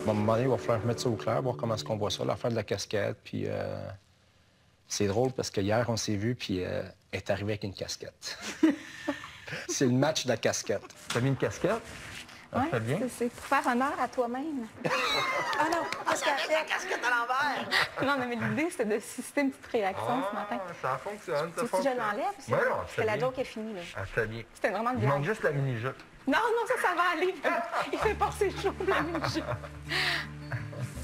à un moment donné, il va falloir mettre ça au clair, voir comment est-ce qu'on voit ça, l'affaire de la casquette, puis... C'est drôle parce que hier, on s'est vu, puis elle est arrivée avec une casquette. C'est le match de la casquette. T'as mis une casquette? Oui, c'est pour faire honneur à toi-même. Ah non, parce que la casquette à l'envers! Non, mais l'idée, c'était de susciter une petite réaction ce matin. Ça fonctionne, Tu veux que je l'enlève? Ouais, la joke est finie, là. Ah, c'est bien. C'était vraiment Il bien. manque juste la mini-jupe. Non, ça va aller. Il fait passer chaud, la mini-jupe.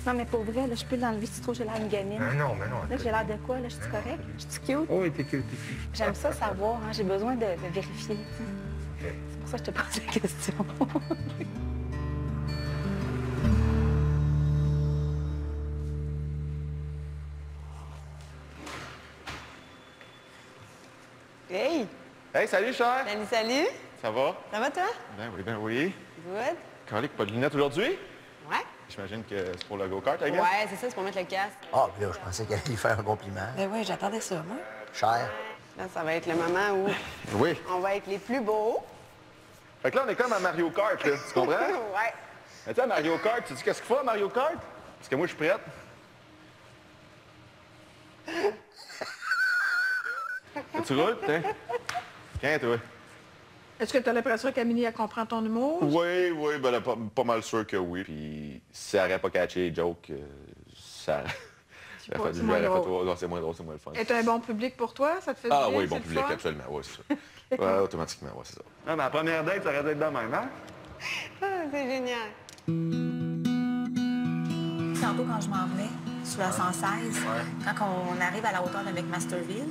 Non, mais pour vrai, là, je peux l'enlever si tu trouves que j'ai l'air une gamine. Non. Là, j'ai l'air de quoi? Là, je suis correcte? Je suis cute? Oh, oui, t'es cute. J'aime ça savoir, hein. J'ai besoin de vérifier. C'est pour ça que je te pose la question. Hey! Hey, salut, cher! Salut! Ça va? Ça va, toi? Ben oui. Good. Calique, pas de lunettes aujourd'hui? Ouais? J'imagine que c'est pour le go-kart, I guess? Ouais, c'est ça, c'est pour mettre le casque. Ah, puis là, je pensais qu'elle allait faire un compliment. Ben oui, j'attendais ça, moi. Cher. Là, ça va être le moment où Oui. on va être les plus beaux. Fait que là, on est comme à Mario Kart, là. Tu comprends? Ouais. Mais tu sais, à Mario Kart, tu sais qu'est-ce qu'il faut à Mario Kart? Parce que moi, je suis prête. Tu roules, tiens? Tiens, toi. Est-ce que tu as l'impression qu'Amélie, elle comprend ton humour? Oui, ben là, pas mal sûr que oui. Puis si elle n'aurait pas catché les jokes, ça... C'est moins drôle. Non, c'est moins drôle, c'est moins le fun. Est un bon public pour toi? Ça te fait du Ah bien, oui, bon c'est le public, fun? absolument, oui, c'est ça. Ouais, automatiquement, oui, c'est ça. Ah, mais la première date, ça aurait dû être de même, hein? Ah, c'est génial. Tantôt, quand je m'en venais, sur la 116, quand on arrive à la hauteur de McMasterville,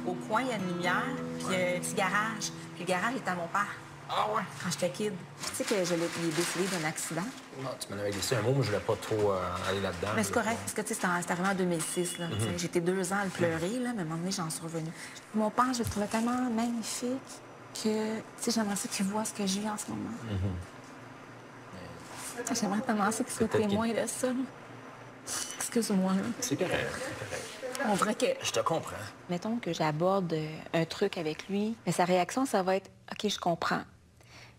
au coin, il y a une lumière, puis il y a un petit garage. Puis le garage est à mon père. Ah ouais? Quand j'étais kid. Puis tu sais que il est décédé d'un accident. Non, tu m'en avais glissé un mot, mais je voulais pas trop aller là-dedans. Mais c'est correct, parce que tu sais, c'était arrivé en 2006. Là, tu sais. J'étais 2 ans à le pleurer, là, mais à un moment donné, j'en suis revenue. Mon père, je le trouvais tellement magnifique que, tu sais, j'aimerais ça qu'il voit ce que je vis en ce moment. J'aimerais tellement ça qu'il soit témoin de ça. Là. Excuse-moi. Là. C'est correct. On dirait que... Je te comprends. Mettons que j'aborde un truc avec lui, mais sa réaction, ça va être « OK, je comprends ».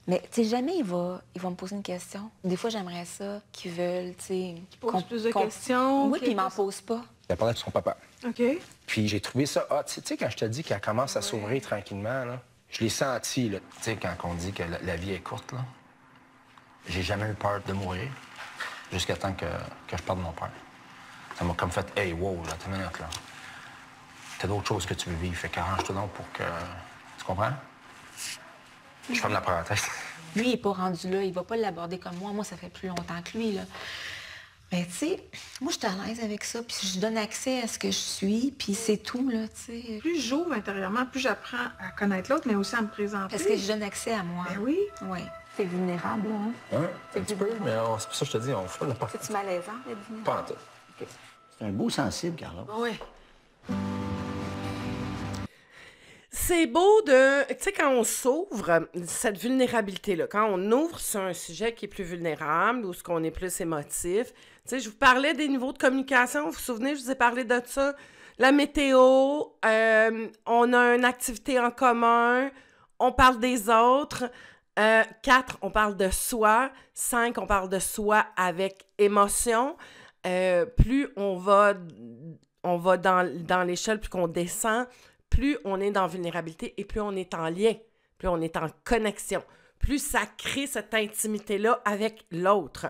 Mais, tu sais, jamais il va me poser une question. Des fois, j'aimerais ça qu'ils veulent, tu sais... Qu'il pose plus de questions. Oui, puis il m'en pose pas. Il a parlé de son papa. OK. Puis j'ai trouvé ça hot. Tu sais, quand je te dis qu'elle commence à s'ouvrir tranquillement, là, je l'ai senti, là. Tu sais, quand on dit que la vie est courte, là, j'ai jamais eu peur de mourir jusqu'à temps que je perde mon père. Ça m'a comme fait « Hey, wow, là, t'as une minute, là. T'as d'autres choses que tu veux vivre, fait qu'arrange-toi donc pour que... » Tu comprends? Je ferme la parenthèse. Lui, il n'est pas rendu là. Il va pas l'aborder comme moi. Moi, ça fait plus longtemps que lui, là. Mais, tu sais, moi, je suis à l'aise avec ça. Puis je donne accès à ce que je suis. Puis c'est tout, là, tu sais. Plus j'ouvre intérieurement, plus j'apprends à connaître l'autre, mais aussi à me présenter. Parce que je donne accès à moi. Ben oui. Oui. C'est vulnérable, hein? Un petit peu, mais c'est pour ça que je te dis, on fait la partie. C'est-tu malaisant, d'être vulnérable? Pas en tout. C'est un beau sensible, Carla. Oui. C'est beau de... Tu sais, quand on s'ouvre, cette vulnérabilité-là, quand on ouvre sur un sujet qui est plus vulnérable ou ce qu'on est plus émotif, tu sais, je vous parlais des niveaux de communication, vous vous souvenez, je vous ai parlé de ça, la météo, on a une activité en commun, on parle des autres, 4, on parle de soi, 5, on parle de soi avec émotion, plus on va dans l'échelle, plus qu'on descend, plus on est dans vulnérabilité et plus on est en lien, plus on est en connexion, plus ça crée cette intimité-là avec l'autre.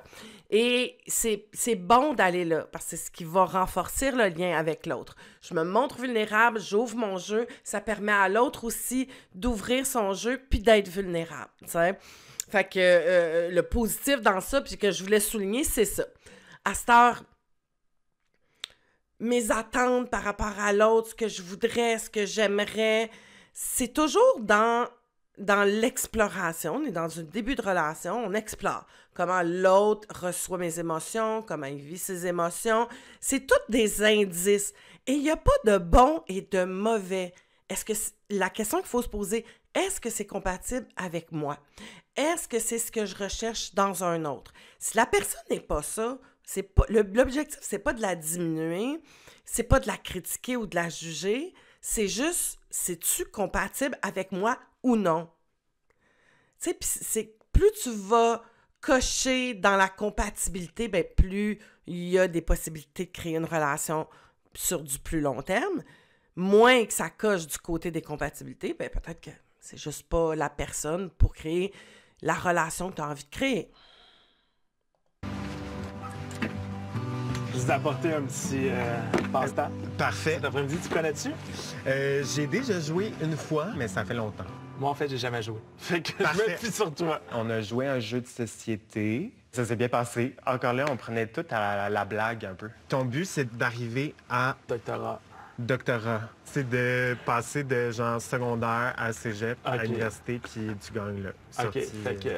Et c'est bon d'aller là, parce que c'est ce qui va renforcer le lien avec l'autre. Je me montre vulnérable, j'ouvre mon jeu, ça permet à l'autre aussi d'ouvrir son jeu puis d'être vulnérable, tu sais. Fait que le positif dans ça, puis que je voulais souligner, c'est ça. À cette heure, mes attentes par rapport à l'autre, ce que je voudrais, ce que j'aimerais, c'est toujours dans l'exploration. On est dans un début de relation, on explore comment l'autre reçoit mes émotions, comment il vit ses émotions. C'est tous des indices. Et il n'y a pas de bon et de mauvais. La question qu'il faut se poser, est-ce que c'est compatible avec moi? Est-ce que c'est ce que je recherche dans un autre? Si la personne n'est pas ça, l'objectif, c'est pas de la diminuer, c'est pas de la critiquer ou de la juger, c'est juste, c'est-tu compatible avec moi ou non? Tu sais, puis plus tu vas cocher dans la compatibilité, ben plus il y a des possibilités de créer une relation sur du plus long terme. Moins que ça coche du côté des compatibilités, ben peut-être que c'est juste pas la personne pour créer la relation que tu as envie de créer. Je vous ai apporté un petit passe-temps. Parfait. Cet après-midi, tu connais-tu? J'ai déjà joué une fois, mais ça fait longtemps. Moi, en fait, j'ai jamais joué. Fait que Parfait. je me fie sur toi. On a joué un jeu de société. Ça s'est bien passé. Encore là, on prenait tout à la blague un peu. Ton but, c'est d'arriver à Doctorat. doctorat. C'est de passer de genre secondaire à cégep, à Ok. l'université, puis tu gagnes là. OK. Fait que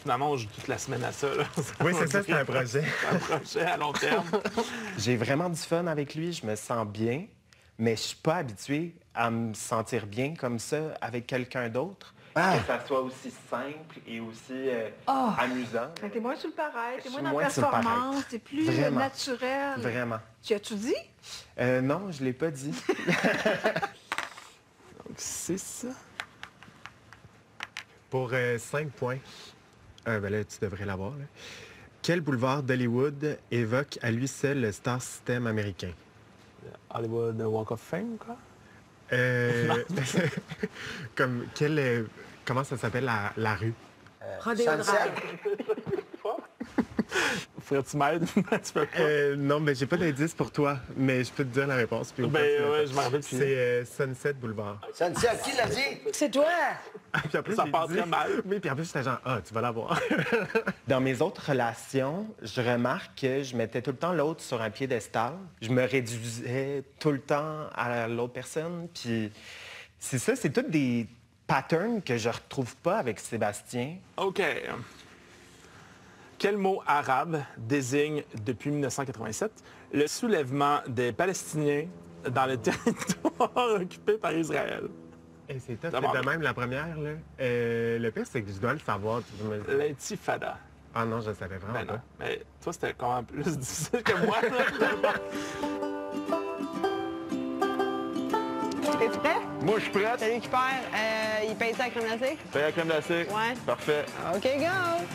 finalement, on joue toute la semaine à ça. Là. Oui, c'est ça, c'est un projet. Un projet à long terme. J'ai vraiment du fun avec lui, je me sens bien, mais je suis pas habitué à me sentir bien comme ça avec quelqu'un d'autre. Que ça soit aussi simple et aussi amusant. Mais t'es moins sur le pareil, Je t'es suis moins dans moins la sur le pareil. performance, t'es plus Vraiment. naturel. Vraiment. Tu as-tu dit? Non, je l'ai pas dit. Donc, c'est ça. Pour 5 points, ben là, tu devrais l'avoir. Là. Quel boulevard d'Hollywood évoque à lui seul le star system américain? Hollywood Walk of Fame, quoi? Comme comment ça s'appelle la rue? Rodéo Sunset. Faudrait-tu m'aider? Tu peux pas? Non, mais j'ai pas d'indice pour toi, mais je peux te dire la réponse. Puis au Ben, pire, tu ouais, l'as je m'en rappelle plus. C'est Sunset Boulevard. Sunset, qui l'a dit? C'est toi! Puis après, Ça j'ai part dit- très mal. Oui, puis en plus, j'étais genre, tu vas l'avoir. Dans mes autres relations, je remarque que je mettais tout le temps l'autre sur un piédestal. Je me réduisais tout le temps à l'autre personne. Puis c'est ça, c'est tous des patterns que je retrouve pas avec Sébastien. OK. Quel mot arabe désigne, depuis 1987, le soulèvement des Palestiniens dans le territoire occupé par Israël? Et c'est top, D'abord. c'est de même la première, là. Le pire, c'est que je dois le savoir. L'intifada. Ah non, je le savais vraiment Ben non. pas. Mais toi, c'était quand même plus difficile que moi. là. T'es prêt? Moi, je suis prêt. Celui qui perd, il paye ça à la crème glacée? Fais la crème glacée. Ouais. Parfait. OK, go!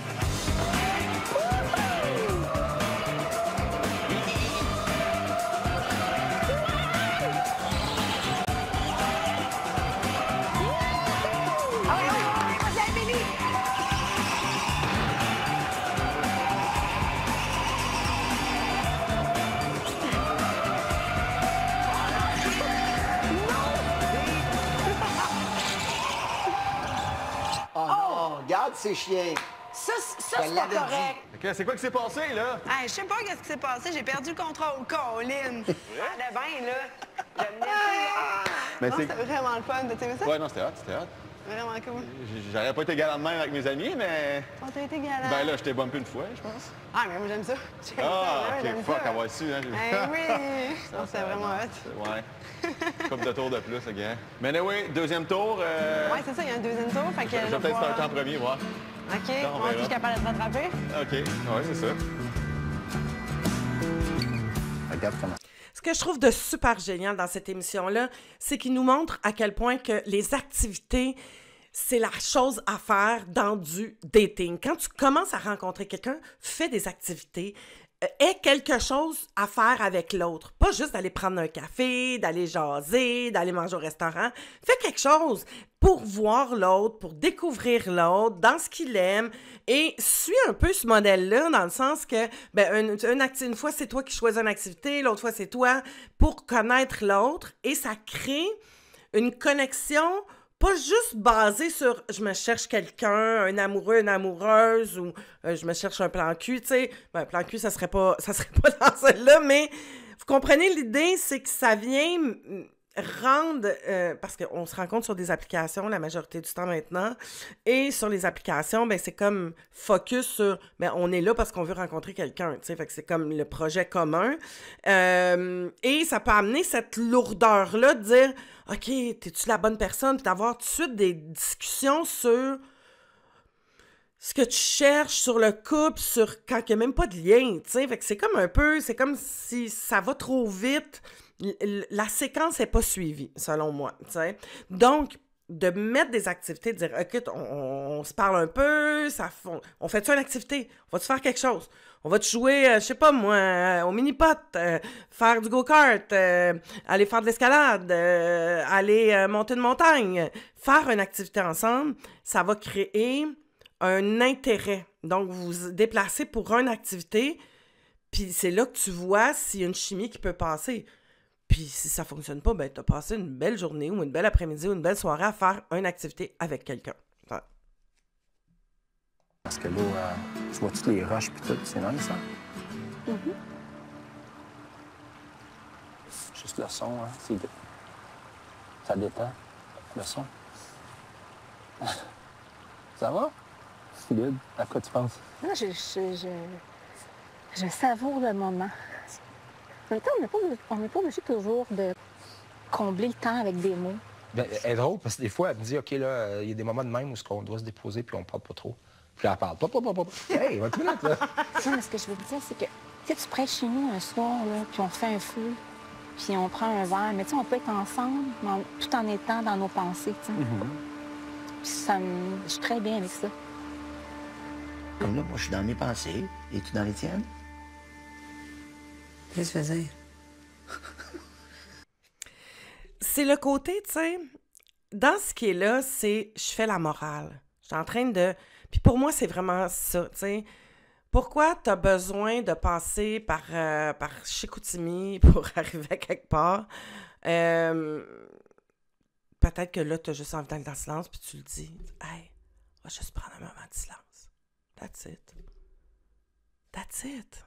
Oh non, garde ces chiens. Ça, Je c'est pas l'avais correct. OK, c'est quoi qui s'est passé, là? Hey, je sais pas qu'est-ce qui s'est passé. J'ai perdu le contrôle. Colin. Allez bien, là. J'aime bien ça. Mais Non, c'est... c'était vraiment le fun. T'as aimé ça? Ouais, non, c'était hot, c'était hot. Vraiment cool. J'aurais pas été galant de même avec mes amis, mais... On t'a été galant. Ben là, je t'ai bumpé une fois, je pense. Ah, mais moi, j'aime ça. J'aime Ah, ça. OK, J'aime fuck, ça. avoir su, hein. Eh oui! Non, c'était vraiment hot. Ouais. Couple de tours de plus, le gars. Mais anyway, deuxième tour. Ouais, c'est ça, il y a un deuxième tour. Fait que Je vais peut-être starter en premier, voir. OK, on on dit que je verra. suis capable de te rattraper. OK, ouais, c'est ça. Regarde comment. Ce que je trouve de super génial dans cette émission-là, c'est qu'il nous montre à quel point que les activités, c'est la chose à faire dans du dating. Quand tu commences à rencontrer quelqu'un, fais des activités. Aie quelque chose à faire avec l'autre. Pas juste d'aller prendre un café, d'aller jaser, d'aller manger au restaurant. Fais quelque chose pour voir l'autre, pour découvrir l'autre, dans ce qu'il aime. Et suis un peu ce modèle-là, dans le sens que ben, une fois, c'est toi qui choisis une activité, l'autre fois, c'est toi, pour connaître l'autre. Et ça crée une connexion pas juste basée sur « je me cherche quelqu'un, un amoureux, une amoureuse » ou « je me cherche un plan cul », tu sais. Ben, plan cul, ça serait pas dans celle-là, mais vous comprenez l'idée, c'est que ça vient rendre... parce qu'on se rencontre sur des applications la majorité du temps maintenant, et sur les applications, ben c'est comme focus sur... ben on est là parce qu'on veut rencontrer quelqu'un, tu sais, fait que c'est comme le projet commun. Et ça peut amener cette lourdeur-là de dire « OK, t'es-tu la bonne personne? » Puis d'avoir tout de suite des discussions sur ce que tu cherches, sur le couple, sur quand il n'y a même pas de lien, tu sais. Fait que c'est comme un peu... C'est comme si ça va trop vite. La séquence n'est pas suivie, selon moi, tu sais. Donc, de mettre des activités, de dire, écoute, on se parle un peu, on fait-tu une activité? On va-tu faire quelque chose? On va-tu jouer, je sais pas moi, au mini-pot, faire du go-kart, aller faire de l'escalade, aller monter une montagne. Faire une activité ensemble, ça va créer un intérêt. Donc, vous vous déplacez pour une activité, puis c'est là que tu vois s'il y a une chimie qui peut passer. Puis si ça fonctionne pas, ben t'as passé une belle journée ou une belle après-midi ou une belle soirée à faire une activité avec quelqu'un. Ouais. Parce que là, tu vois toutes les roches puis tout, c'est nice, ça. Juste le son, hein, ça détend, le son. Ça va? C'est good. À quoi tu penses? Non, je savoure le moment. En même temps, on n'est pas obligé toujours de combler le temps avec des mots. Ben, elle est drôle parce que des fois, elle me dit, OK, là, il y a des moments de même où on doit se déposer puis on parle pas trop. Puis elle parle. Hey, 20 minutes, là. Non, mais ce que je veux te dire, c'est que tu prêches chez nous un soir, là, puis on fait un feu, puis on prend un verre. Mais tu sais, on peut être ensemble tout en étant dans nos pensées, tu sais. Puis je suis très bien avec ça. Comme là, moi, je suis dans mes pensées. Et tu dans les tiennes? Qu'est-ce que tu faisais? C'est le côté, tu sais, dans ce qui est là, c'est je fais la morale. Je suis en train de... Puis pour moi, c'est vraiment ça, tu sais. Pourquoi tu as besoin de passer par Chicoutimi pour arriver à quelque part? Peut-être que là, tu as juste envie d'aller dans le silence, puis tu le dis. Hey, on va juste prendre un moment de silence. That's it. That's it.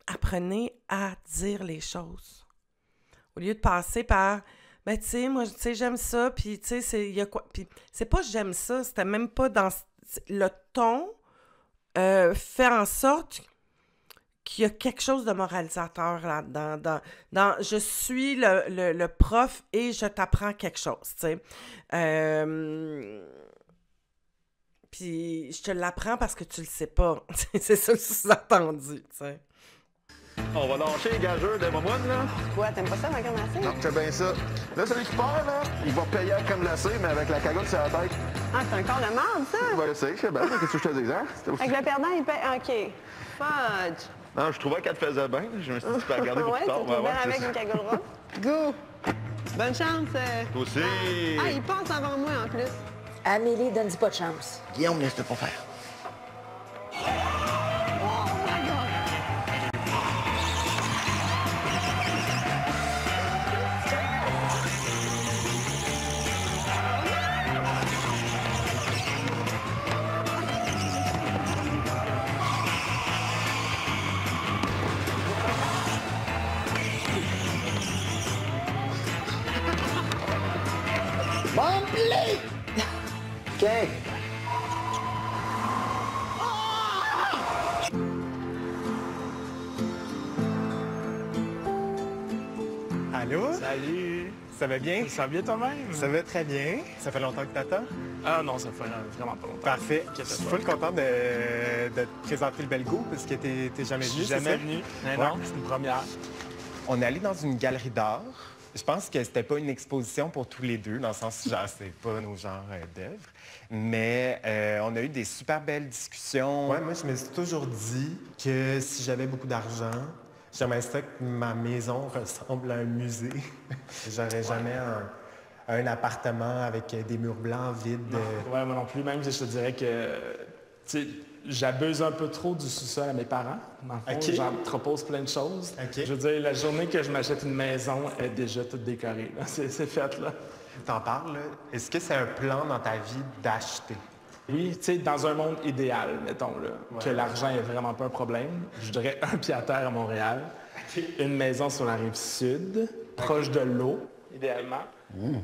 Apprenez à dire les choses. Au lieu de passer par, ben, tu sais, moi, tu sais, j'aime ça, puis, tu sais, il y a quoi. Puis, c'est pas j'aime ça, c'était même pas dans. Le ton fait en sorte qu'il y a quelque chose de moralisateur là-dedans. Dans je suis le prof et je t'apprends quelque chose, tu sais. Puis, je te l'apprends parce que tu le sais pas. C'est ça le sous-entendu, tu sais. On va lâcher les gageurs de Momoine, là. Quoi, t'aimes pas ça, ma crème glacée? Non, c'est bien ça. Là, celui qui perd, là, il va payer la crème glacée, mais avec la cagoule sur la tête. Ah, c'est un corps de marde, ça? Il va laisser, je sais bien. Qu'est-ce que je te dis, hein? Avec le perdant, il paye... OK. Fudge. Non, je trouvais qu'elle te faisait bien. Je me suis dit, tu peux regarder pour Ouais, plus tu tard. te trouves belle c'est avec ça. une cagoule rose. Go! Bonne chance. Toi aussi. Ah, il passe avant moi, en plus. Amélie, donne-y pas de chance. Guillaume, laisse-le pas faire. Bon play! OK. Allô? Salut! Ça va bien? Ça va bien toi-même? Ça va très bien. Ça fait longtemps que t'attends? Ah non, ça fait vraiment pas longtemps. Parfait. Je suis full content de te présenter le Belgo parce que t'es jamais Je venu, suis c'est jamais ça? venu. Mais Ouais. non, c'est une première. On est allé dans une galerie d'art. Je pense que c'était pas une exposition pour tous les deux, dans le sens où genre, c'est pas nos genres d'œuvres. Mais on a eu des super belles discussions. Ouais, moi, je me suis toujours dit que si j'avais beaucoup d'argent, j'aimerais ça que ma maison ressemble à un musée. J'aurais jamais un appartement avec des murs blancs vides. Ouais, moi non plus. Même, je te dirais que, tu sais, j'abuse un peu trop du sous-sol à mes parents. Dans le fond, OK. j'en propose plein de choses. OK. Je veux dire, la journée que je m'achète une maison, elle est déjà toute décorée. Là. C'est fait, là. T'en parles, là. Est-ce que c'est un plan dans ta vie d'acheter? Oui, tu sais, dans un monde idéal, mettons, là, que l'argent est vraiment pas un problème, je dirais un pied à terre à Montréal, une maison sur la rive sud, proche de l'eau, idéalement,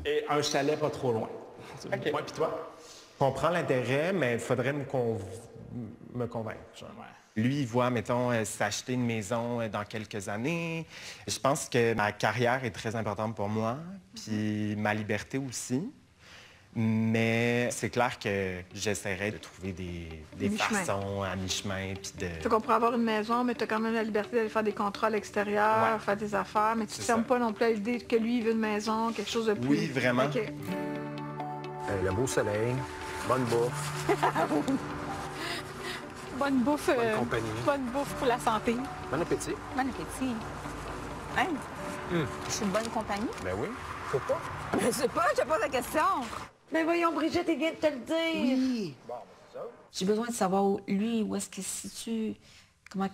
et un chalet pas trop loin. OK. Moi, puis toi? Je comprends l'intérêt, mais il faudrait me convaincre. Genre. Ouais. Lui, il voit, mettons, s'acheter une maison dans quelques années. Je pense que ma carrière est très importante pour moi, puis ma liberté aussi. Mais c'est clair que j'essaierai de trouver des Mi-chemin. façons à mi-chemin, puis de... Fait qu'on pourrait avoir une maison, mais tu as quand même la liberté d'aller faire des contrôles extérieurs, Ouais. faire des affaires, mais tu ne C'est te fermes ça. pas non plus à l'idée que lui, il veut une maison, quelque chose de plus... Oui, vraiment. OK. le beau soleil, bonne bouffe. Bonne bouffe. Bonne compagnie. Bonne bouffe pour la santé. Bon appétit. Bon appétit. Hein? Je suis une bonne compagnie? Ben oui, faut pas. Je sais pas, je te pose la question. Mais voyons, Brigitte, il vient de te le dire. Oui. Bon, c'est ça. J'ai besoin de savoir où est-ce qu'il se situe, comment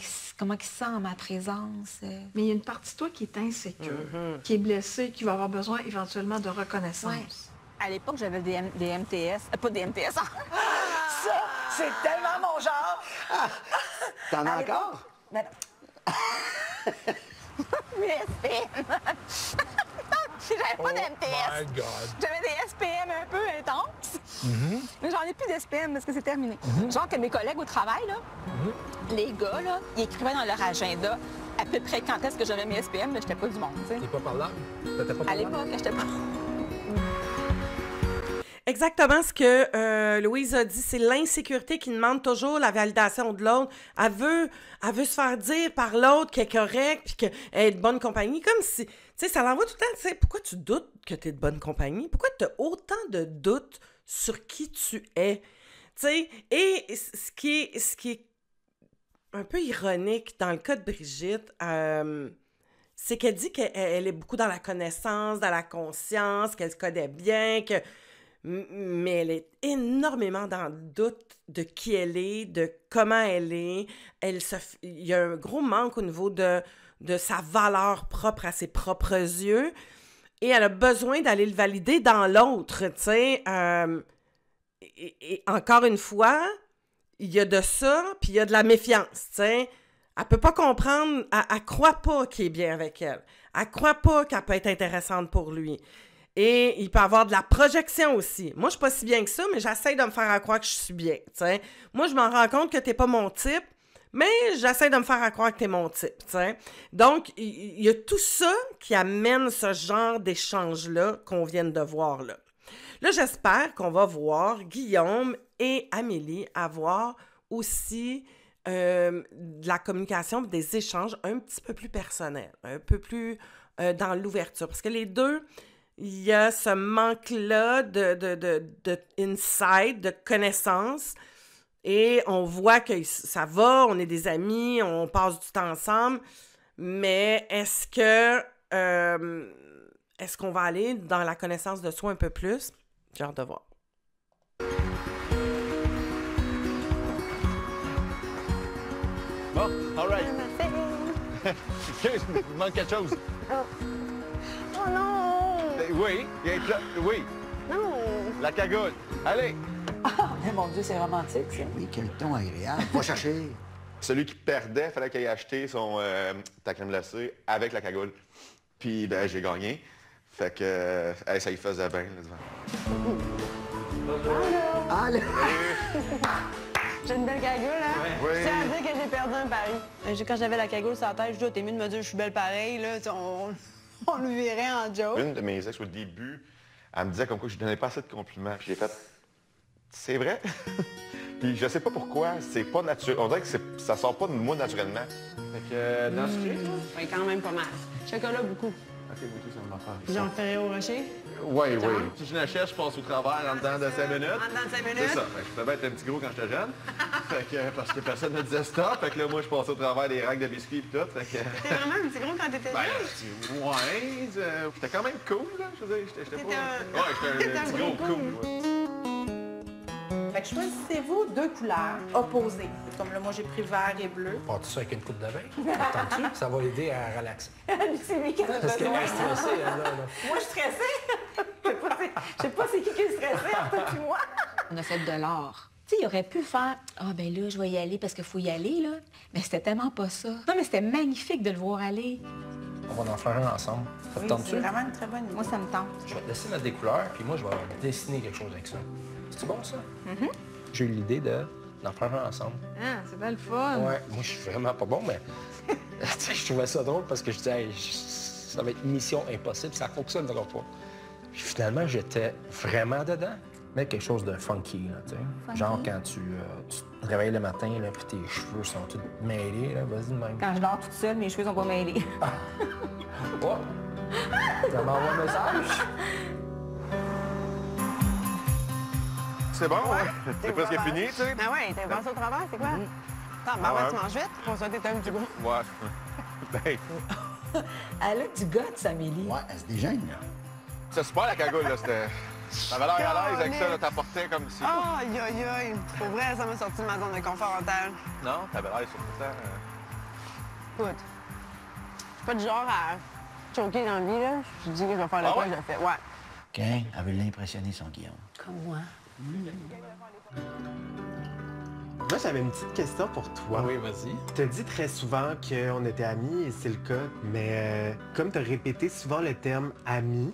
il se sent en ma présence. Mais il y a une partie de toi qui est insécure, qui est blessée, qui va avoir besoin éventuellement de reconnaissance. Ouais. À l'époque, j'avais des MTS. Pas des MTS. Ça, c'est tellement mon genre. T'en as encore? Ben non. Mes SPM. J'avais pas d'MTS. My God. J'avais des SPM un peu intenses. Mais j'en ai plus d'SPM parce que c'est terminé. Genre que mes collègues au travail, là, les gars, là, ils écrivaient dans leur agenda à peu près quand est-ce que j'aurais mes SPM, mais j'étais pas du monde, tu sais. T'es pas par là? T'étais pas À par là? l'époque, j'étais pas... Exactement ce que Louise a dit, c'est l'insécurité qui demande toujours la validation de l'autre. Elle veut se faire dire par l'autre qu'elle est correcte puis qu'elle est de bonne compagnie, comme si, tu sais, ça l'envoie tout le temps, tu sais, pourquoi tu doutes que tu es de bonne compagnie? Pourquoi tu as autant de doutes sur qui tu es? Tu sais, et ce qui est un peu ironique dans le cas de Brigitte, c'est qu'elle dit qu'elle est beaucoup dans la connaissance, dans la conscience, qu'elle se connaît bien, mais elle est énormément dans le doute de qui elle est, de comment elle est. Il y a un gros manque au niveau de sa valeur propre à ses propres yeux. Et elle a besoin d'aller le valider dans l'autre, tu sais. Et encore une fois, il y a de ça, puis il y a de la méfiance, tu sais. Elle peut pas comprendre, elle croit pas qu'il est bien avec elle. Elle croit pas qu'elle peut être intéressante pour lui. Et il peut avoir de la projection aussi. Moi, je suis pas si bien que ça, mais j'essaie de me faire croire que je suis bien, tu sais. Moi, je m'en rends compte que t'es pas mon type, mais j'essaie de me faire croire que t'es mon type, tu sais. Donc, il y a tout ça qui amène ce genre d'échange-là qu'on vient de voir là. Là, j'espère qu'on va voir Guillaume et Amélie avoir aussi de la communication, des échanges un petit peu plus personnels, un peu plus dans l'ouverture. Parce que les deux, il y a ce manque-là de insight, de connaissance. Et on voit que ça va, on est des amis, on passe du temps ensemble. Mais est-ce qu'on va aller dans la connaissance de soi un peu plus? J'ai hâte de voir. Bon, all right. Excuse, il manque quelque chose. Oh non! Oui, oui. Non! La cagoule. Allez! Mon Dieu, c'est romantique, ça. Oui, quel ton agréable. Va chercher. Celui qui perdait, il fallait qu'il aille acheter ta crème glacée avec la cagoule. Puis, ben, j'ai gagné. Fait que ça y faisait bien, là, devant. Allô? J'ai une belle cagoule, hein? Oui. Je tiens à dire que j'ai perdu un pari. Quand j'avais la cagoule sur la tête, je dis, t'es mieux de me dire que je suis belle pareil, là. On le verrait en joke. Une de mes ex, au début, elle me disait comme quoi je lui donnais pas assez de compliments. Puis j'ai fait, c'est vrai? Puis je sais pas pourquoi, c'est pas naturel. On dirait que ça sort pas de moi naturellement. Fait que dans ce cas, Oui, quand même pas mal. Chocolat, beaucoup. OK, moi tout, ça me va faire. Jean Ferré au Rocher? Oui. Si je l'achète, je passe au travers en dedans de 5 minutes. En dedans de 5 minutes? C'est ça. Fait que je devais être un petit gros quand j'étais jeune. Fait que, parce que personne ne disait stop. Fait que là, moi, je passais au travers des racks de biscuits et tout. Fait que... T'es vraiment un petit gros quand t'étais jeune? Ouais, j'étais quand même cool, là. Je veux dire, j'étais pas... Ouais, j'étais un petit gros cool. Fait que choisissez-vous deux couleurs opposées. Comme là, moi, j'ai pris vert et bleu. Pars-tu ça avec une coupe de vin? Attends-tu? Ça va aider à relaxer. C'est lui qui a Parce qu'elle besoin. est stressée, elle, là. Moi, je suis stressée. Je sais pas c'est qui est stressé, entre toi et moi. On a fait de l'art. Tu sais, il aurait pu faire « Ah, ben là, je vais y aller parce qu'il faut y aller, là. » Mais c'était tellement pas ça. Non, mais c'était magnifique de le voir aller. On va en faire un ensemble. Ça te Oui, tente-tu? c'est vraiment une très bonne idée. Moi, ça me tente. Je vais te laisser mettre des couleurs, puis moi, je vais dessiner quelque chose avec ça. C'est bon, ça? J'ai eu l'idée d'en faire un ensemble. Ah, c'est bien le fun. Ouais, moi, je suis vraiment pas bon, mais tu sais, je trouvais ça drôle parce que je disais, hey, ça va être mission impossible, ça fonctionnera pas. Puis finalement, j'étais vraiment dedans. Mais quelque chose de funky, là, tu sais. Genre quand tu te réveilles le matin, là, puis tes cheveux sont tous mêlés, là, vas-y de même. Quand je dors toute seule, mes cheveux sont pas mêlés. Oh! Ça m'envoie un message. C'est bon, ouais. C'est presque fini, tu sais. Ah ouais, t'as passé au travers, c'est quoi? Attends, maman, tu manges vite? Pour ça, t'es un petit gros. Ouais. Ben, Elle a du goût, Amélie. Ouais, elle se dégêne, là. c'est super la cagoule, là. C'était. T'avais l'air à l'aise avec ça, là. T'apportais comme si. Aïe, aïe, aïe. Pour vrai, ça m'a sorti de ma zone de confort mentale. Non, t'avais l'air sur tout ça. Écoute, je suis pas du genre à choquer dans la vie, là. Je dis que je vais faire le quoi, je le fais. Ouais. OK, elle veut l'impressionner, son Guillaume. Comme moi. Moi, j'avais une petite question pour toi. Oui, vas-y. Tu as dit très souvent qu'on était amis, et c'est le cas, mais comme tu as répété souvent le terme « ami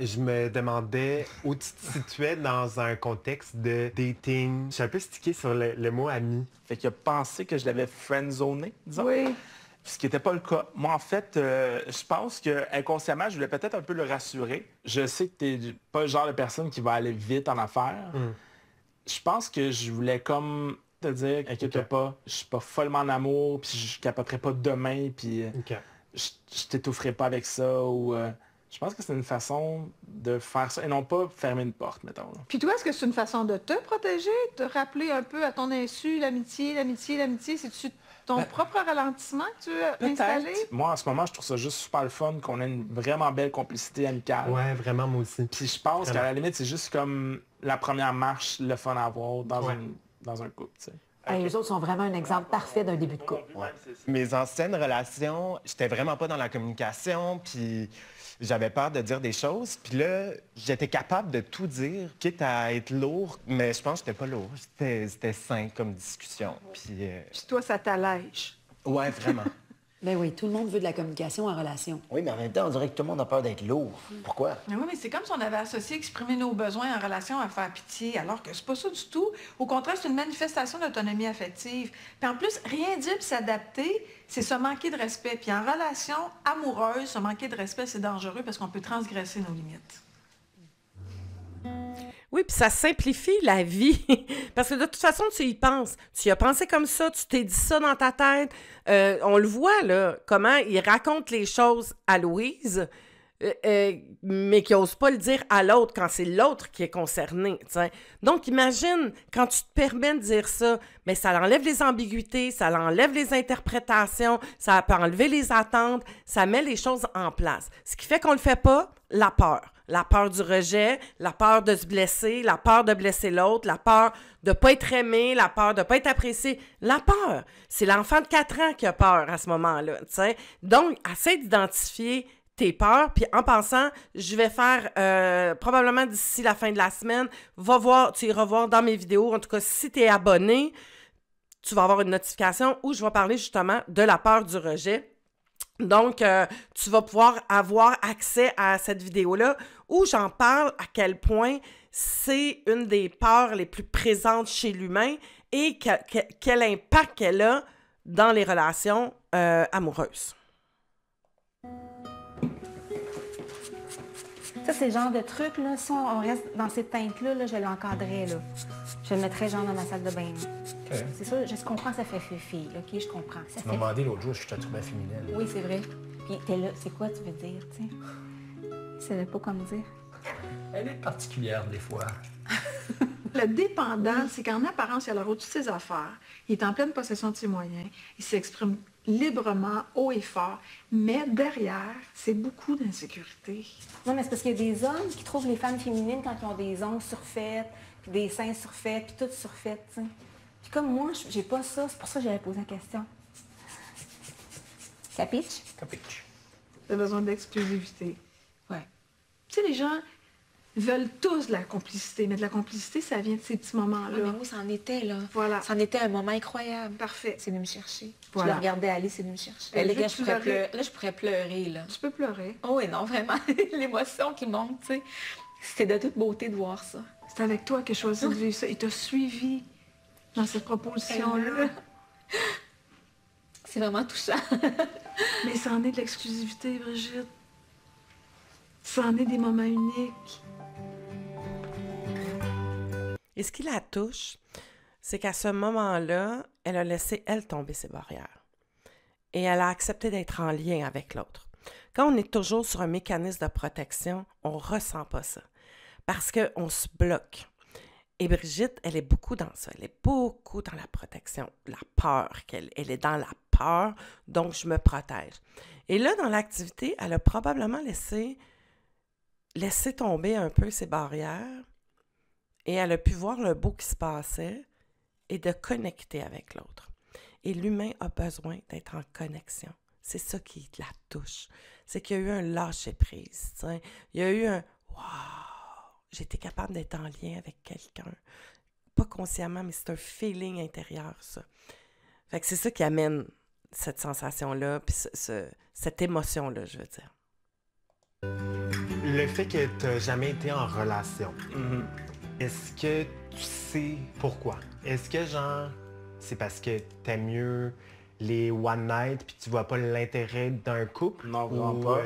je me demandais où tu te situais dans un contexte de dating. Je suis un peu stické sur le mot « ami ». Fait qu'il a pensé que je l'avais friendzoné, disons. Oui. Ce qui n'était pas le cas. Moi, en fait, je pense que inconsciemment, je voulais peut-être un peu le rassurer. Je sais que tu n'es pas le genre de personne qui va aller vite en affaires. Je pense que je voulais comme te dire, inquiète-toi pas, je suis pas follement en amour, puis je capoterai pas demain, puis je t'étoufferai pas avec ça, ou... je pense que c'est une façon de faire ça, et non pas fermer une porte, mettons. Là. Puis toi, est-ce que c'est une façon de te protéger, de rappeler un peu à ton insu l'amitié, l'amitié, l'amitié? C'est-tu ton propre ralentissement que tu veux installer? Moi, en ce moment, je trouve ça juste super le fun qu'on ait une vraiment belle complicité amicale. Ouais, vraiment, moi aussi. Puis je pense qu'à la limite, c'est juste comme la première marche, le fun à avoir dans un couple, tu sais. Hey, les autres sont vraiment un exemple parfait d'un début de couple. Ouais. Mes anciennes relations, j'étais vraiment pas dans la communication, puis j'avais peur de dire des choses. Puis là, j'étais capable de tout dire, quitte à être lourd, mais je pense que j'étais pas lourd. C'était sain comme discussion. Puis toi, ça t'allège. Ouais, vraiment. Ben oui, tout le monde veut de la communication en relation. Oui, mais en même temps, on dirait que tout le monde a peur d'être lourd. Pourquoi? Oui, mais c'est comme si on avait associé exprimer nos besoins en relation à faire pitié, alors que c'est pas ça du tout. Au contraire, c'est une manifestation d'autonomie affective. Puis en plus, rien dire puis s'adapter, c'est se manquer de respect. Puis en relation amoureuse, se manquer de respect, c'est dangereux parce qu'on peut transgresser nos limites. Oui, puis ça simplifie la vie. Parce que de toute façon, tu y penses. Tu y as pensé comme ça, tu t'es dit ça dans ta tête. On le voit, là, comment il raconte les choses à Louise, mais qu'il n'ose pas le dire à l'autre quand c'est l'autre qui est concerné. T'sais. Donc, imagine, quand tu te permets de dire ça, mais ça enlève les ambiguïtés, ça enlève les interprétations, ça peut enlever les attentes, ça met les choses en place. Ce qui fait qu'on ne le fait pas, la peur. La peur du rejet, la peur de se blesser, la peur de blesser l'autre, la peur de ne pas être aimé, la peur de ne pas être apprécié. La peur, c'est l'enfant de 4 ans qui a peur à ce moment-là. T'sais. Donc, essaie d'identifier tes peurs, puis en pensant, je vais faire probablement d'ici la fin de la semaine, tu iras voir dans mes vidéos, en tout cas, si tu es abonné, tu vas avoir une notification où je vais parler justement de la peur du rejet. Donc, tu vas pouvoir avoir accès à cette vidéo-là où j'en parle à quel point c'est une des peurs les plus présentes chez l'humain et quel impact qu'elle a dans les relations amoureuses. Ça, c'est le genre de truc, là, si on reste dans ces teintes-là, là, je l'encadrais, là. Je le mettrais genre dans ma salle de bain. Okay. C'est ça, je comprends, ça fait fille, OK? Je comprends. Tu m'as demandé l'autre jour si je te trouvais féminine. Oui, c'est vrai. Puis t'es là, c'est quoi tu veux dire, tu sais? Je savais pas comment dire. Elle est particulière, des fois. Le dépendant, c'est qu'en apparence, il a l'air au-dessus de ses affaires. Il est en pleine possession de ses moyens. Il s'exprime librement, haut et fort. Mais derrière, c'est beaucoup d'insécurité. Non, mais c'est parce qu'il y a des hommes qui trouvent les femmes féminines quand ils ont des ongles surfaits, puis des seins surfaits, puis tout surfait, tu sais. Puis comme moi, j'ai pas ça, c'est pour ça que j'avais posé la question. Capiche? Capiche. T'as besoin d'exclusivité. Ouais. Tu sais, les gens veulent tous de la complicité, mais de la complicité, ça vient de ces petits moments-là. Oui, mais moi, ça en était, là. Voilà. Ça en était un moment incroyable. Parfait. C'est venu me chercher. Voilà. Je le regardais aller, c'est venu me chercher. Là, je pourrais pleurer, là. Tu peux pleurer. Oh oui, non, vraiment. L'émotion qui monte, tu sais. C'était de toute beauté de voir ça. C'est avec toi qu'il a choisi de vivre ça. Il t'a suivi dans cette proposition-là. C'est vraiment touchant. Mais ça en est de l'exclusivité, Brigitte. Ça en est des moments uniques. Et ce qui la touche, c'est qu'à ce moment-là, elle a laissé, elle, tomber ses barrières. Et elle a accepté d'être en lien avec l'autre. Quand on est toujours sur un mécanisme de protection, on ne ressent pas ça. Parce qu'on se bloque. Et Brigitte, elle est beaucoup dans ça. Elle est beaucoup dans la protection, la peur. Elle est dans la peur, donc je me protège. Et là, dans l'activité, elle a probablement laissé tomber un peu ses barrières et elle a pu voir le beau qui se passait et de connecter avec l'autre. Et l'humain a besoin d'être en connexion. C'est ça qui la touche. C'est qu'il y a eu un lâcher-prise. T'sais. Il y a eu un « wow ». J'ai été capable d'être en lien avec quelqu'un. Pas consciemment, mais c'est un feeling intérieur, ça. Fait que c'est ça qui amène cette sensation-là, puis cette émotion-là, je veux dire. Le fait que tu n'as jamais été en relation, est-ce que tu sais pourquoi? Est-ce que, genre, c'est parce que t'aimes mieux les one night puis tu vois pas l'intérêt d'un couple? Non, vraiment pas.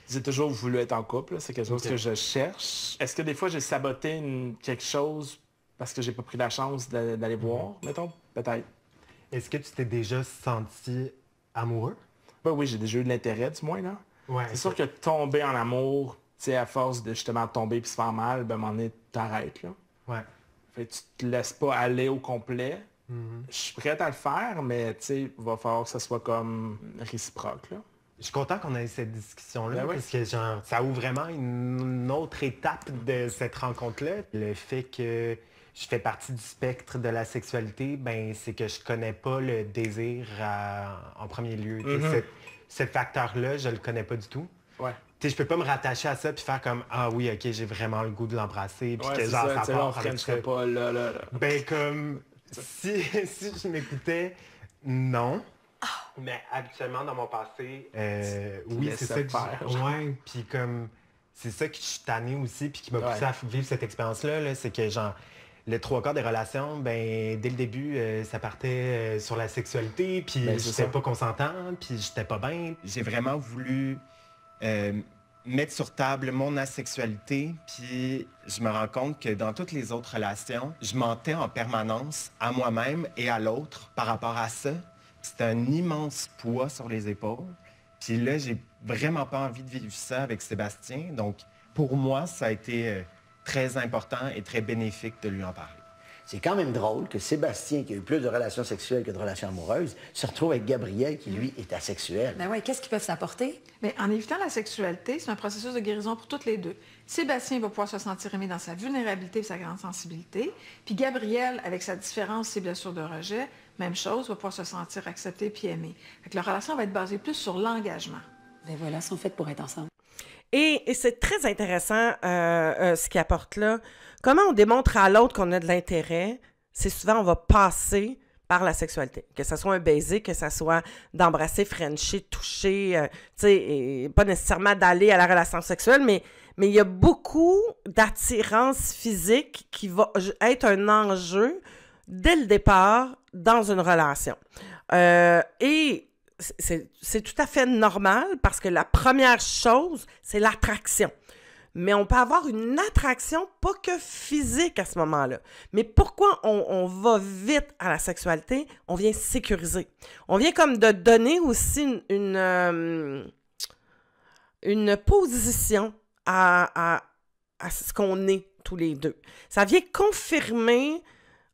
J'ai toujours voulu être en couple, là. C'est quelque chose que je cherche. Est-ce que des fois j'ai saboté quelque chose parce que j'ai pas pris la chance d'aller voir, mettons? Peut-être. Est-ce que tu t'es déjà senti amoureux? Ben oui, j'ai déjà eu de l'intérêt, du moins, là. Ouais, c'est sûr que tomber en amour, tu sais, à force de justement tomber puis se faire mal, ben à un moment donné, t'arrêtes, là. Ouais. Fait que tu te laisses pas aller au complet. Je suis prête à le faire, mais tu sais, il va falloir que ça soit comme réciproque, là. Je suis content qu'on ait cette discussion-là, Ben oui. parce que genre, ça ouvre vraiment une autre étape de cette rencontre-là. Le fait que je fais partie du spectre de la sexualité, ben c'est que je connais pas le désir en premier lieu. Ce facteur-là, je le connais pas du tout. Ouais. Je peux pas me rattacher à ça puis faire comme « Ah oui, OK, j'ai vraiment le goût de l'embrasser. » Puis que genre, ça part avec ça. Pas là. Ben comme, si je m'écoutais, non. Mais habituellement, dans mon passé, oui, c'est ça que ouais, puis comme, c'est ça que je suis tanné aussi, puis qui m'a poussé à vivre cette expérience-là, là, c'est que genre, le 3/4 des relations, ben dès le début, ça partait sur la sexualité, puis j'étais pas consentant, puis j'étais pas bien. J'ai vraiment voulu mettre sur table mon asexualité, puis je me rends compte que dans toutes les autres relations, je mentais en permanence à moi-même et à l'autre par rapport à ça. C'est un immense poids sur les épaules. Puis là, j'ai vraiment pas envie de vivre ça avec Sébastien. Donc, pour moi, ça a été très important et très bénéfique de lui en parler. C'est quand même drôle que Sébastien, qui a eu plus de relations sexuelles que de relations amoureuses, se retrouve avec Gabriel, qui, lui, est asexuel. Ben oui, qu'est-ce qu'ils peuvent s'apporter? Bien, en évitant la sexualité, c'est un processus de guérison pour toutes les deux. Sébastien va pouvoir se sentir aimé dans sa vulnérabilité et sa grande sensibilité. Puis Gabriel, avec sa différence, ses blessures de rejet, même chose, va pouvoir se sentir accepté puis aimé. Fait que la relation va être basée plus sur l'engagement. Ben voilà, ils sont faits pour être ensemble. Et c'est très intéressant ce qu'il apporte là. Comment on démontre à l'autre qu'on a de l'intérêt, c'est souvent on va passer par la sexualité. Que ce soit un baiser, que ce soit d'embrasser, frencher, toucher, tu sais, pas nécessairement d'aller à la relation sexuelle, mais il y a beaucoup d'attirance physique qui va être un enjeu dès le départ dans une relation. Et c'est tout à fait normal parce que la première chose, c'est l'attraction. Mais on peut avoir une attraction pas que physique à ce moment-là. Mais pourquoi on va vite à la sexualité? On vient sécuriser. On vient comme de donner aussi une position à ce qu'on est tous les deux. Ça vient confirmer...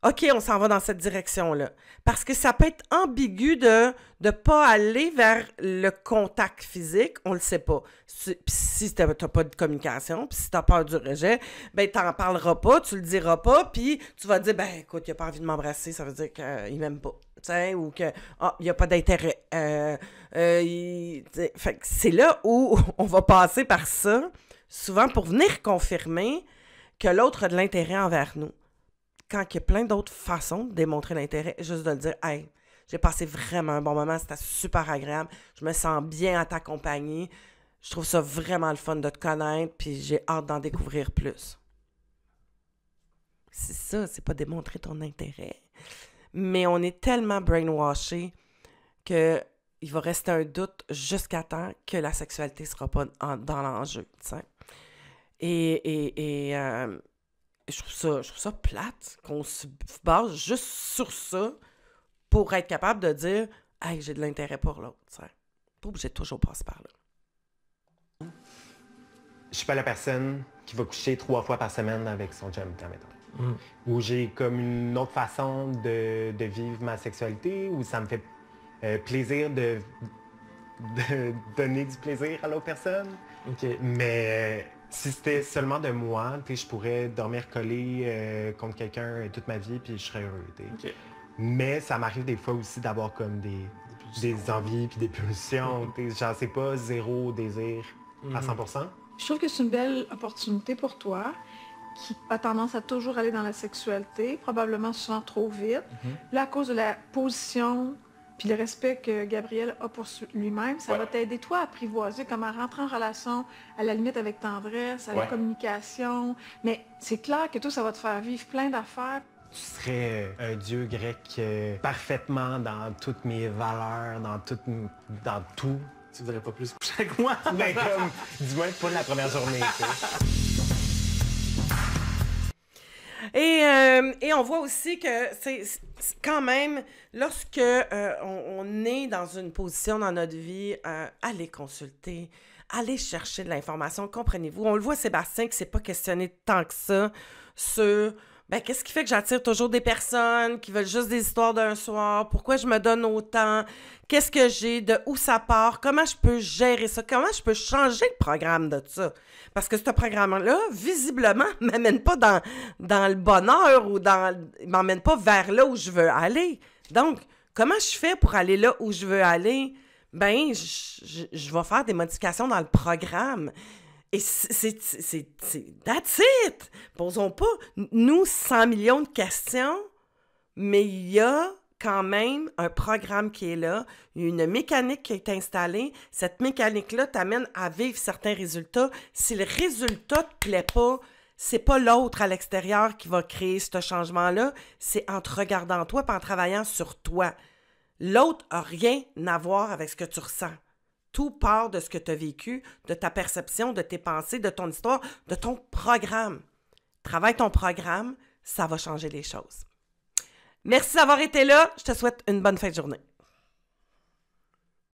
OK, on s'en va dans cette direction-là. Parce que ça peut être ambigu de ne pas aller vers le contact physique, on le sait pas. Puis si tu n'as pas de communication, puis si tu as peur du rejet, ben tu n'en parleras pas, tu le diras pas, puis tu vas dire, ben écoute, il n'a pas envie de m'embrasser, ça veut dire qu'il m'aime pas. T'sais, ou qu'il n'y a pas d'intérêt. Fait que c'est là où on va passer par ça, souvent pour venir confirmer que l'autre a de l'intérêt envers nous. Quand il y a plein d'autres façons de démontrer l'intérêt, juste de le dire « Hey, j'ai passé vraiment un bon moment, c'était super agréable, je me sens bien à t'accompagner, je trouve ça vraiment le fun de te connaître, puis j'ai hâte d'en découvrir plus. » C'est ça, c'est pas démontrer ton intérêt. Mais on est tellement brainwashé qu'il va rester un doute jusqu'à temps que la sexualité ne sera pas dans l'enjeu, tu sais. Je trouve ça plate qu'on se base juste sur ça pour être capable de dire « Hey, j'ai de l'intérêt pour l'autre. » Pas obligé de toujours passer par là. Je suis pas la personne qui va coucher 3 fois par semaine avec son chum, mettons. Où j'ai comme une autre façon de vivre ma sexualité, où ça me fait plaisir de donner du plaisir à l'autre personne. Mais si c'était seulement de moi, je pourrais dormir collé contre quelqu'un toute ma vie, puis je serais heureux. Mais ça m'arrive des fois aussi d'avoir comme des envies puis des pulsions. Genre, c'est pas zéro désir à 100%. Je trouve que c'est une belle opportunité pour toi, qui a tendance à toujours aller dans la sexualité, probablement souvent trop vite. Là, à cause de la position puis le respect que Gabriel a pour lui-même, ça va t'aider, toi, à apprivoiser comment rentrer en relation, à la limite avec tendresse, à la communication. Mais c'est clair que toi, ça va te faire vivre plein d'affaires. Tu serais un dieu grec parfaitement dans toutes mes valeurs, dans tout. Tu voudrais pas plus coucher avec moi? Mais comme, du moins pas la première journée, Et on voit aussi que c'est quand même, lorsque on est dans une position dans notre vie, allez consulter, allez chercher de l'information, comprenez-vous. On le voit, Sébastien, qui s'est pas questionné tant que ça sur... qu'est-ce qui fait que j'attire toujours des personnes qui veulent juste des histoires d'un soir? Pourquoi je me donne autant? Qu'est-ce que j'ai? De où ça part? Comment je peux gérer ça? Comment je peux changer le programme de ça? Parce que ce programme-là, visiblement, ne m'amène pas dans le bonheur ou il m'emmène pas vers là où je veux aller. Donc, comment je fais pour aller là où je veux aller? Je vais faire des modifications dans le programme. Et that's it! Posons pas, nous, 100 millions de questions, mais il y a quand même un programme qui est là, une mécanique qui est installée. Cette mécanique-là t'amène à vivre certains résultats. Si le résultat te plaît pas, c'est pas l'autre à l'extérieur qui va créer ce changement-là, c'est en te regardant toi et en travaillant sur toi. L'autre n'a rien à voir avec ce que tu ressens. Tout part de ce que tu as vécu, de ta perception, de tes pensées, de ton histoire, de ton programme. Travaille ton programme, ça va changer les choses. Merci d'avoir été là. Je te souhaite une bonne fin de journée.